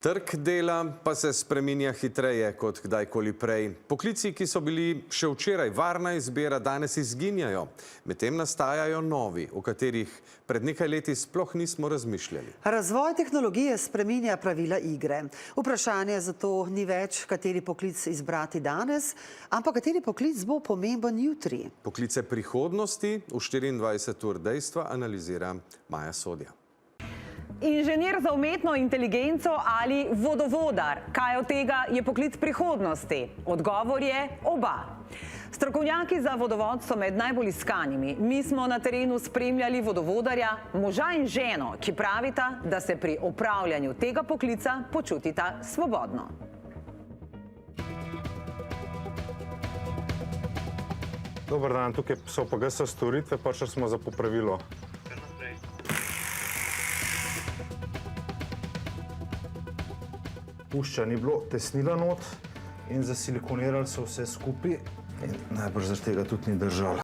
Trg dela pa se spreminja hitreje kot kdajkoli prej. Poklici, ki so bili še včeraj varna izbira, danes izginjajo. Medtem nastajajo novi, o katerih pred nekaj leti sploh nismo razmišljali. Razvoj tehnologije spreminja pravila igre. Vprašanje zato ni več, kateri poklic izbrati danes, ampak kateri poklic bo pomemben jutri. Poklice prihodnosti v 24 ur dejstva analizira Maja Sodja. Inženir za umetno inteligenco ali vodovodar? Kaj od tega je poklic prihodnosti? Odgovor je oba. Strokovnjaki za vodovod so med najbolj iskanimi. Mi smo na terenu spremljali vodovodarja, moža in ženo, ki pravita, da se pri opravljanju tega poklica počutita svobodno. Dober dan, tukaj so PGS storitve, prišli smo za popravilo. Pušča ni bilo, tesnila not in zasilikonirali so vse skupaj in najbrž zaradi tega tudi ni držalo.